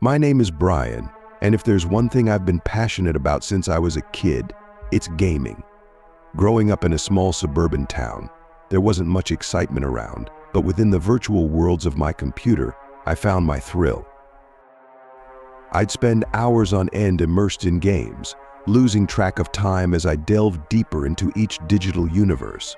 My name is Brian, and if there's one thing I've been passionate about since I was a kid, it's gaming. Growing up in a small suburban town, there wasn't much excitement around, but within the virtual worlds of my computer, I found my thrill. I'd spend hours on end immersed in games, losing track of time as I delved deeper into each digital universe.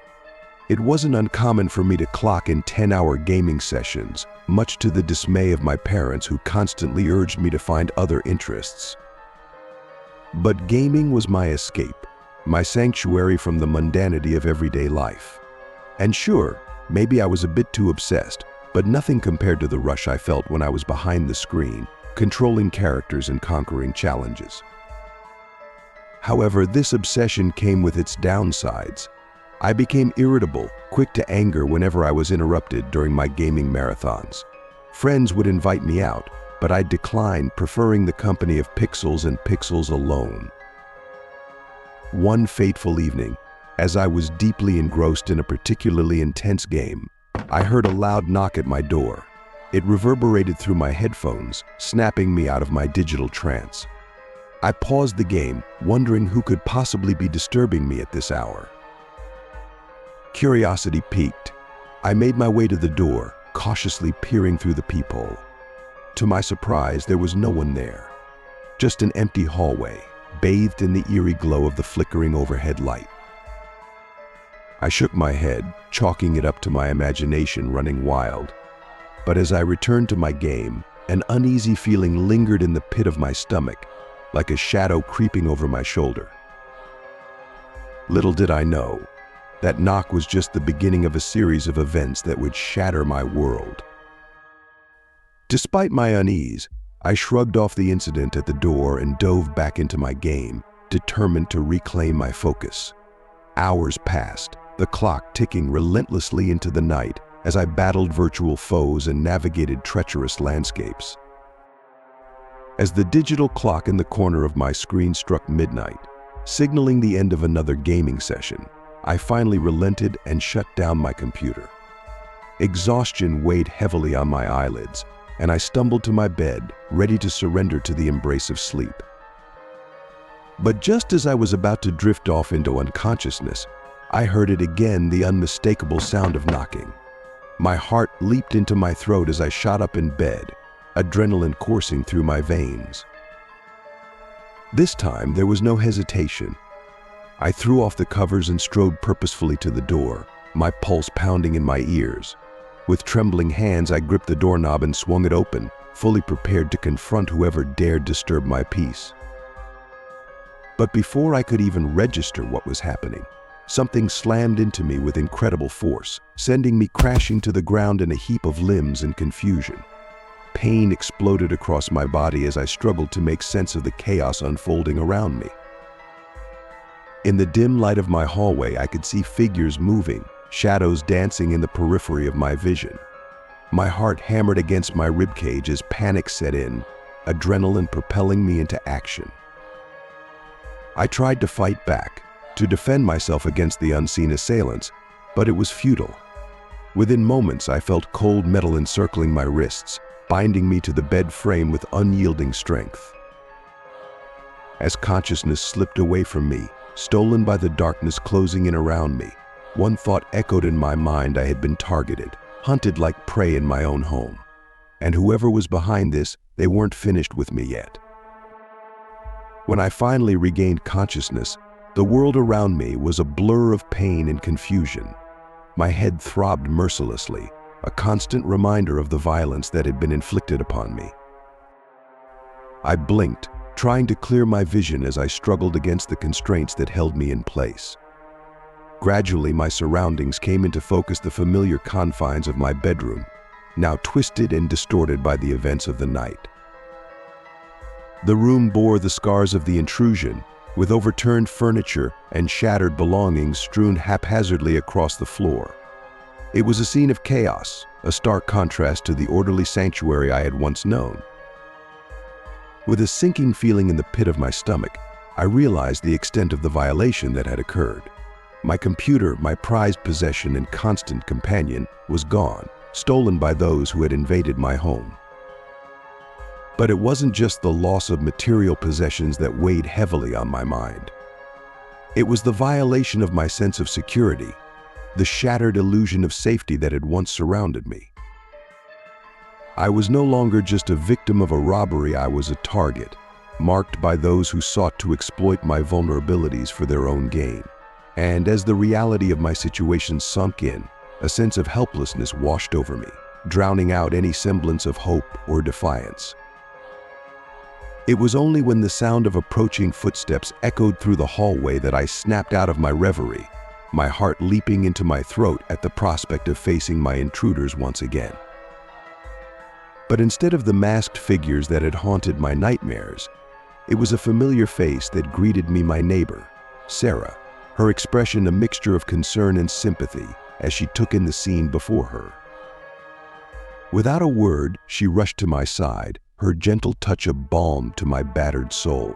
It wasn't uncommon for me to clock in 10-hour gaming sessions, much to the dismay of my parents who constantly urged me to find other interests. But gaming was my escape, my sanctuary from the mundanity of everyday life. And sure, maybe I was a bit too obsessed, but nothing compared to the rush I felt when I was behind the screen, controlling characters and conquering challenges. However, this obsession came with its downsides. I became irritable, quick to anger whenever I was interrupted during my gaming marathons. Friends would invite me out, but I'd decline, preferring the company of pixels and pixels alone. One fateful evening, as I was deeply engrossed in a particularly intense game, I heard a loud knock at my door. It reverberated through my headphones, snapping me out of my digital trance. I paused the game, wondering who could possibly be disturbing me at this hour. Curiosity piqued. I made my way to the door, cautiously peering through the peephole. To my surprise, there was no one there. Just an empty hallway, bathed in the eerie glow of the flickering overhead light. I shook my head, chalking it up to my imagination running wild. But as I returned to my game, an uneasy feeling lingered in the pit of my stomach, like a shadow creeping over my shoulder. Little did I know, that knock was just the beginning of a series of events that would shatter my world. Despite my unease, I shrugged off the incident at the door and dove back into my game, determined to reclaim my focus. Hours passed, the clock ticking relentlessly into the night as I battled virtual foes and navigated treacherous landscapes. As the digital clock in the corner of my screen struck midnight, signaling the end of another gaming session, I finally relented and shut down my computer. Exhaustion weighed heavily on my eyelids, and I stumbled to my bed, ready to surrender to the embrace of sleep. But just as I was about to drift off into unconsciousness, I heard it again, the unmistakable sound of knocking. My heart leaped into my throat as I shot up in bed, adrenaline coursing through my veins. This time, there was no hesitation. I threw off the covers and strode purposefully to the door, my pulse pounding in my ears. With trembling hands, I gripped the doorknob and swung it open, fully prepared to confront whoever dared disturb my peace. But before I could even register what was happening, something slammed into me with incredible force, sending me crashing to the ground in a heap of limbs and confusion. Pain exploded across my body as I struggled to make sense of the chaos unfolding around me. In the dim light of my hallway, I could see figures moving, shadows dancing in the periphery of my vision. My heart hammered against my ribcage as panic set in, adrenaline propelling me into action. I tried to fight back, to defend myself against the unseen assailants, but it was futile. Within moments, I felt cold metal encircling my wrists, binding me to the bed frame with unyielding strength. As consciousness slipped away from me, stolen by the darkness closing in around me, one thought echoed in my mind: I had been targeted, hunted like prey in my own home. And whoever was behind this, they weren't finished with me yet. When I finally regained consciousness, the world around me was a blur of pain and confusion. My head throbbed mercilessly, a constant reminder of the violence that had been inflicted upon me. I blinked, trying to clear my vision as I struggled against the constraints that held me in place. Gradually, my surroundings came into focus, the familiar confines of my bedroom, now twisted and distorted by the events of the night. The room bore the scars of the intrusion, with overturned furniture and shattered belongings strewn haphazardly across the floor. It was a scene of chaos, a stark contrast to the orderly sanctuary I had once known. With a sinking feeling in the pit of my stomach, I realized the extent of the violation that had occurred. My computer, my prized possession and constant companion, was gone, stolen by those who had invaded my home. But it wasn't just the loss of material possessions that weighed heavily on my mind. It was the violation of my sense of security, the shattered illusion of safety that had once surrounded me. I was no longer just a victim of a robbery, I was a target, marked by those who sought to exploit my vulnerabilities for their own gain. And as the reality of my situation sunk in, a sense of helplessness washed over me, drowning out any semblance of hope or defiance. It was only when the sound of approaching footsteps echoed through the hallway that I snapped out of my reverie, my heart leaping into my throat at the prospect of facing my intruders once again. But instead of the masked figures that had haunted my nightmares, it was a familiar face that greeted me, my neighbor, Sarah, her expression a mixture of concern and sympathy as she took in the scene before her. Without a word, she rushed to my side, her gentle touch a balm to my battered soul.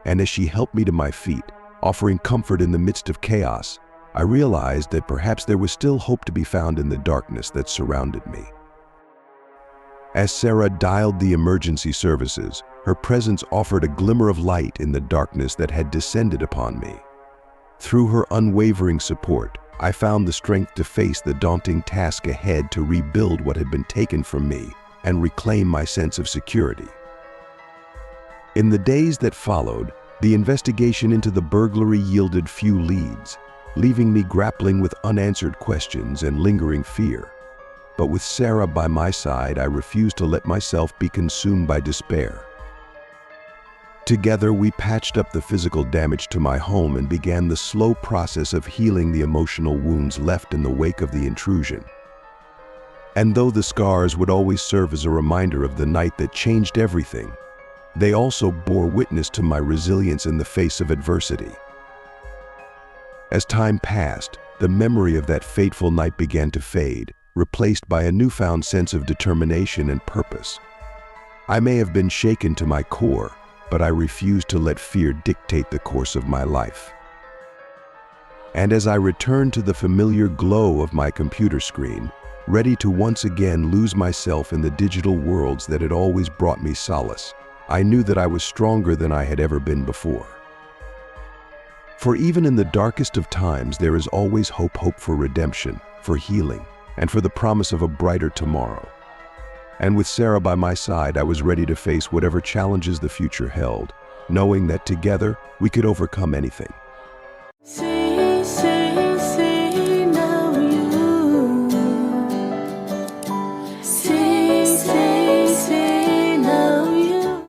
And as she helped me to my feet, offering comfort in the midst of chaos, I realized that perhaps there was still hope to be found in the darkness that surrounded me. As Sarah dialed the emergency services, her presence offered a glimmer of light in the darkness that had descended upon me. Through her unwavering support, I found the strength to face the daunting task ahead to rebuild what had been taken from me and reclaim my sense of security. In the days that followed, the investigation into the burglary yielded few leads, leaving me grappling with unanswered questions and lingering fear. But with Sarah by my side, I refused to let myself be consumed by despair. Together, we patched up the physical damage to my home and began the slow process of healing the emotional wounds left in the wake of the intrusion. And though the scars would always serve as a reminder of the night that changed everything, they also bore witness to my resilience in the face of adversity. As time passed, the memory of that fateful night began to fade, replaced by a newfound sense of determination and purpose. I may have been shaken to my core, but I refused to let fear dictate the course of my life. And as I returned to the familiar glow of my computer screen, ready to once again lose myself in the digital worlds that had always brought me solace, I knew that I was stronger than I had ever been before. For even in the darkest of times, there is always hope for redemption, for healing, and for the promise of a brighter tomorrow. And with Sarah by my side, I was ready to face whatever challenges the future held, knowing that together we could overcome anything.